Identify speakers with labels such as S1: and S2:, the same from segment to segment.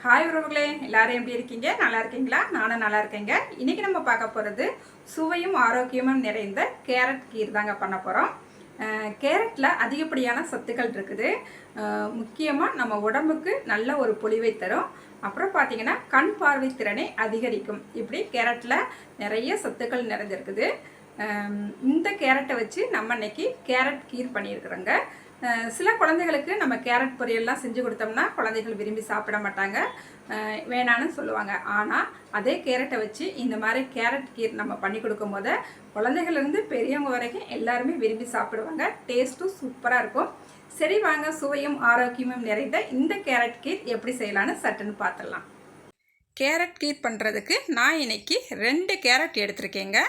S1: Hi உறவுகளே, எல்லாரும் எப்படி இருக்கீங்க? நல்லா இருக்கீங்களா? நானும் நல்லா இருக்கேங்க. இன்னைக்கு நம்ம பார்க்க போகிறது சுவையும் ஆரோக்கியமும் நிறைந்த கேரட் கீர் தாங்க பண்ண போகிறோம். கேரட்டில் அதிகப்படியான சத்துக்கள் இருக்குது. முக்கியமாக நம்ம உடம்புக்கு நல்ல ஒரு பொலிவை தரும். அப்புறம் பார்த்தீங்கன்னா கண் பார்வை திறனை அதிகரிக்கும். இப்படி கேரட்டில் நிறைய சத்துக்கள் நிறைஞ்சிருக்குது. இந்த கேரட்டை வச்சு நம்ம இன்னைக்கு கேரட் கீர் பண்ணியிருக்கிறோங்க. சில குழந்தைகளுக்கு நம்ம கேரட் பொரியல்லாம் செஞ்சு கொடுத்தோம்னா குழந்தைகள் விரும்பி சாப்பிட மாட்டாங்க, வேணான்னு சொல்லுவாங்க. ஆனால் அதே கேரட்டை வச்சு இந்த மாதிரி கேரட் கீர் நம்ம பண்ணி கொடுக்கும் போது குழந்தைகள்லேருந்து பெரியவங்க வரைக்கும் எல்லாருமே விரும்பி சாப்பிடுவாங்க. டேஸ்ட்டும் சூப்பராக இருக்கும். சரி வாங்க, சுவையும் ஆரோக்கியமும் நிறைந்த இந்த கேரட் கீர் எப்படி செய்யலான்னு சட்டுன்னு பார்த்துடலாம். கேரட் கீர் பண்ணுறதுக்கு நான் இன்னைக்கு 2 கேரட் எடுத்திருக்கேங்க.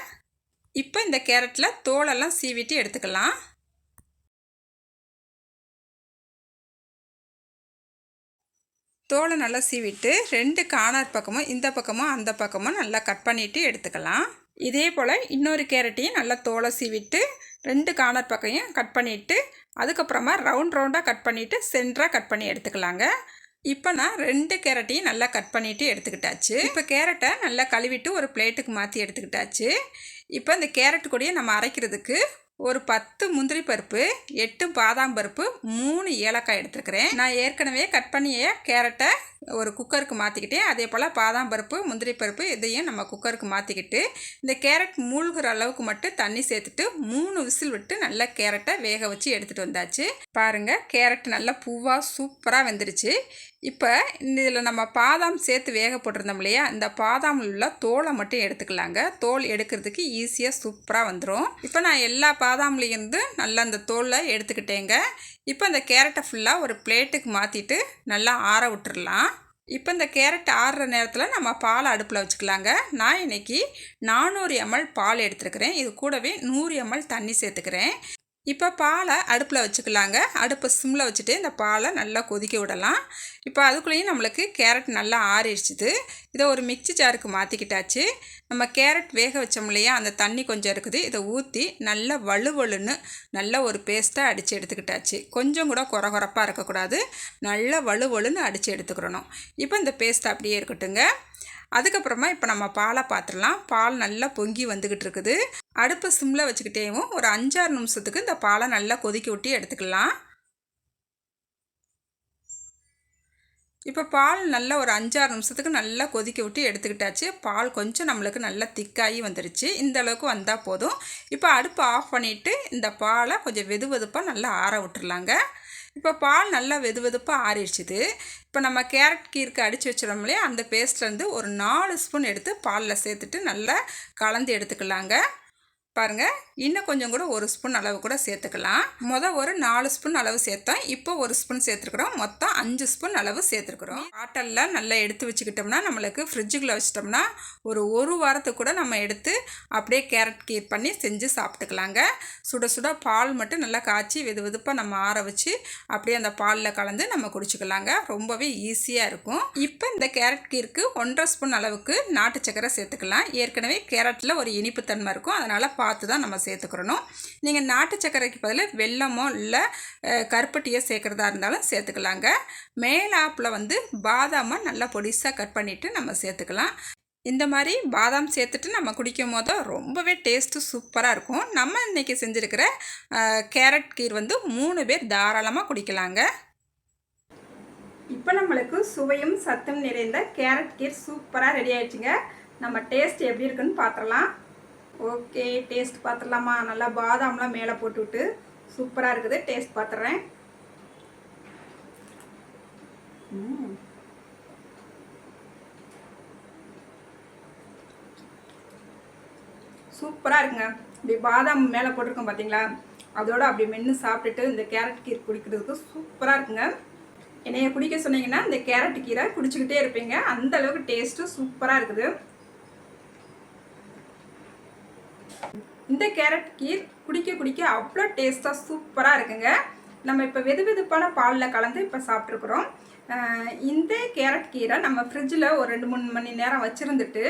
S1: இப்போ இந்த கேரட்டில் தோலெல்லாம் சீவிட்டு எடுத்துக்கலாம். தோலை நல்லா சீவிட்டு 2 கார்னர் பக்கமும் இந்த பக்கமும் அந்த பக்கமும் நல்லா கட் பண்ணிவிட்டு எடுத்துக்கலாம். இதே போல் இன்னொரு கேரட்டையும் நல்லா தோலை சீவிட்டு 2 கார்னர் பக்கையும் கட் பண்ணிவிட்டு அதுக்கப்புறமா ரவுண்டாக கட் பண்ணிவிட்டு சென்டராக கட் பண்ணி எடுத்துக்கலாங்க. இப்போ நான் 2 கேரட்டையும் நல்லா கட் பண்ணிவிட்டு எடுத்துக்கிட்டாச்சு. இப்போ கேரட்டை நல்லா கழுவிட்டு ஒரு பிளேட்டுக்கு மாற்றி எடுத்துக்கிட்டாச்சு. இப்போ இந்த கேரட் கூடயே நம்ம அரைக்கிறதுக்கு ஒரு 10 முந்திரி பருப்பு, 8 பாதாம் பருப்பு, 3 ஏலக்காய் எடுத்துருக்கிறேன். நான் ஏற்கனவே கட் பண்ணிய கேரட்டை ஒரு குக்கருக்கு மாற்றிக்கிட்டேன். அதே போல் பாதாம் பருப்பு, முந்திரி பருப்பு இதையும் நம்ம குக்கருக்கு மாற்றிக்கிட்டு இந்த கேரட் மூழ்கிற அளவுக்கு மட்டும் தண்ணி சேர்த்துட்டு 3 விசில் விட்டு நல்லா கேரட்டை வேக வச்சு எடுத்துகிட்டு வந்தாச்சு. பாருங்கள், கேரட் நல்லா பூவாக சூப்பராக வெந்துருச்சு. இப்போ இதில் நம்ம பாதாம் சேர்த்து வேக போட்டிருந்தோம் இல்லையா, இந்த பாதாமில் உள்ள தோலை மட்டும் எடுத்துக்கலாங்க. தோல் எடுக்கிறதுக்கு ஈஸியாக சூப்பராக வந்துடும். இப்போ நான் எல்லா பாதாம்லேருந்து நல்லா அந்த தோலை எடுத்துக்கிட்டேங்க. இப்போ இந்த கேரட்டை ஃபுல்லாக ஒரு பிளேட்டுக்கு மாற்றிட்டு நல்லா ஆற விட்டுறலாம். இப்போ இந்த கேரட் ஆறுற நேரத்தில் நம்ம பாலை அடுப்பில் வச்சுக்கலாங்க. நான் இன்றைக்கி 400 ml பால் எடுத்துருக்கிறேன். இது கூடவே 100 ml தண்ணி சேர்த்துக்கிறேன். இப்போ பாலை அடுப்பில் வச்சுக்கலாங்க. அடுப்பை சிம்மில் வச்சுட்டு இந்த பாலை நல்லா கொதிக்க விடலாம். இப்போ அதுக்குள்ளேயும் நம்மளுக்கு கேரட் நல்லா ஆறிடுச்சுது. இதை ஒரு மிக்சி ஜாருக்கு மாற்றிக்கிட்டாச்சு. நம்ம கேரட் வேக வச்சோம் இல்லையா, அந்த தண்ணி கொஞ்சம் இருக்குது, இதை ஊற்றி நல்லா வலுவலுன்னு நல்ல ஒரு பேஸ்ட்டாக அடித்து எடுத்துக்கிட்டாச்சு. கொஞ்சம் கூட குறகுறப்பாக இருக்கக்கூடாது, நல்லா வலுவலுன்னு அடித்து எடுத்துக்கிறணும். இப்போ இந்த பேஸ்ட் அப்படியே இருக்கட்டுங்க. அதுக்கப்புறமா இப்போ நம்ம பாலை பார்த்துடலாம். பால் நல்லா பொங்கி வந்துக்கிட்டு இருக்குது. அடுப்பை சிம்மில் வச்சுக்கிட்டேவும் ஒரு 5-6 நிமிஷத்துக்கு இந்த பாலை நல்லா கொதிக்க விட்டு எடுத்துக்கலாம். இப்போ பால் நல்லா ஒரு 5-6 நிமிஷத்துக்கு நல்லா கொதிக்க விட்டு எடுத்துக்கிட்டாச்சு. பால் கொஞ்சம் நம்மளுக்கு நல்லா திக்காகி வந்துருச்சு. இந்த அளவுக்கு வந்தால் போதும். இப்போ அடுப்பை ஆஃப் பண்ணிவிட்டு இந்த பாலை கொஞ்சம் வெதுவெதுப்பாக நல்லா ஆற விட்டுறலாங்க. இப்போ பால் நல்லா வெதுவெதுப்பாக ஆறிடுச்சுது. இப்போ நம்ம கேரட் கீருக்கு அடித்து வச்சிடோம் இல்லையா, அந்த பேஸ்ட்லேருந்து ஒரு 4 ஸ்பூன் எடுத்து பாலில் சேர்த்துட்டு நல்லா கலந்து எடுத்துக்கலாங்க. பாருங்கள், இன்னும் கொஞ்சம் கூட 1 ஸ்பூன் அளவு கூட சேர்த்துக்கலாம். ஒரு 4 ஸ்பூன் அளவு சேர்த்தோம். இப்போ 1 ஸ்பூன் சேர்த்துருக்குறோம். மொத்தம் 5 ஸ்பூன் அளவு சேர்த்துருக்குறோம். பாட்டெல்லாம் நல்லா எடுத்து வச்சுக்கிட்டோம்னா நம்மளுக்கு ஃப்ரிட்ஜுக்குள்ளே வச்சிட்டோம்னா ஒரு வாரத்துக்கு கூட நம்ம எடுத்து அப்படியே கேரட் கீர் பண்ணி செஞ்சு சாப்பிட்டுக்கலாங்க. சுட சுட பால் மட்டும் நல்லா காய்ச்சி வெதுவெதுப்பாக நம்ம ஆற வச்சு அப்படியே அந்த பாலில் கலந்து நம்ம குடிச்சிக்கலாங்க. ரொம்பவே ஈஸியாக இருக்கும். இப்போ இந்த கேரட் கீருக்கு 1.5 ஸ்பூன் அளவுக்கு நாட்டு சக்கரை சேர்த்துக்கலாம். ஏற்கனவே கேரட்டில் ஒரு இனிப்பு தன்மை இருக்கும், அதனால் பார்த்து தான் நம்ம சேர்த்துக்கிறணும். நீங்கள் நாட்டு சர்க்கரைக்கு பதில் வெல்லமோ இல்லை கருப்பட்டியோ சேர்க்குறதா இருந்தாலும் சேர்த்துக்கலாங்க. மேலாப்பில் வந்து பாதாமை நல்லா பொடிசாக கட் பண்ணிவிட்டு நம்ம சேர்த்துக்கலாம். இந்த மாதிரி பாதாம் சேர்த்துட்டு நம்ம குடிக்கும் போது ரொம்பவே டேஸ்ட்டு சூப்பராக இருக்கும். நம்ம இன்றைக்கி செஞ்சுருக்கிற கேரட் கீர் வந்து 3 பேர் தாராளமாக குடிக்கலாங்க. இப்போ நம்மளுக்கு சுவையும் சத்தும் நிறைந்த கேரட் கீர் சூப்பராக ரெடி ஆயிடுச்சுங்க. நம்ம டேஸ்ட் எப்படி இருக்குன்னு பார்த்துடலாம். ஓகே, டேஸ்ட் பார்த்துடலாமா? நல்லா பாதாம்லாம் மேலே போட்டுவிட்டு சூப்பராக இருக்குது. டேஸ்ட் பார்த்துட்றேன். சூப்பராக இருக்குங்க. இப்படி பாதாம் மேலே போட்டிருக்கோம் பார்த்தீங்களா, அதோடு அப்படி மென்று சாப்பிட்டுட்டு இந்த கேரட் கீர் குடிக்கிறதுக்கு சூப்பராக இருக்குங்க. என்னைய குடிக்க சொன்னீங்கன்னா இந்த கேரட் கீரை குடிச்சிக்கிட்டே இருப்பீங்க. அந்த அளவுக்கு டேஸ்ட்டு சூப்பராக இருக்குது. இந்த கேரட் கீர் குடிக்க அவ்வளோ டேஸ்ட்டாக சூப்பராக இருக்குங்க. நம்ம இப்போ வெதுவெதுப்பான பாலில் கலந்து இப்போ சாப்பிட்ருக்குறோம். இந்த கேரட் கீரை நம்ம ஃப்ரிட்ஜில் ஒரு 2-3 மணி நேரம் வச்சுருந்துட்டு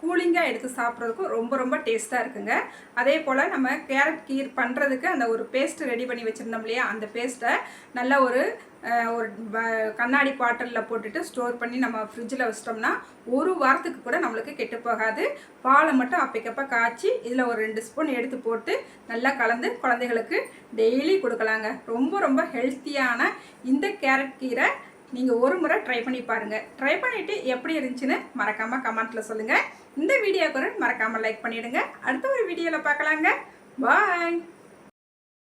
S1: கூலிங்காக எடுத்து சாப்பிட்றதுக்கும் ரொம்ப டேஸ்ட்டாக இருக்குங்க. அதே போல் நம்ம கேரட் கீர் பண்ணுறதுக்கு அந்த ஒரு பேஸ்ட்டு ரெடி பண்ணி வச்சுருந்தோம் இல்லையா, அந்த பேஸ்ட்டை நல்லா ஒரு ஒரு கண்ணாடி பாட்டிலில் போட்டுட்டு ஸ்டோர் பண்ணி நம்ம ஃப்ரிட்ஜில் வச்சிட்டோம்னா ஒரு வாரத்துக்கு கூட நம்மளுக்கு கெட்டு போகாது. பாலை மட்டும் அப்பைக்கப்போ காய்ச்சி இதில் ஒரு 2 ஸ்பூன் எடுத்து போட்டு நல்லா கலந்து குழந்தைகளுக்கு டெய்லி கொடுக்கலாங்க. ரொம்ப ரொம்ப ஹெல்த்தியான இந்த கேரட் கீரை நீங்கள் ஒரு முறை ட்ரை பண்ணி பாருங்கள். ட்ரை பண்ணிவிட்டு எப்படி இருந்துச்சுன்னு மறக்காமல் கமெண்ட்டில் சொல்லுங்கள். இந்த வீடியோக்கு மறக்காமல் லைக் பண்ணிவிடுங்க. அடுத்த ஒரு வீடியோவில் பார்க்கலாங்க. பாய்.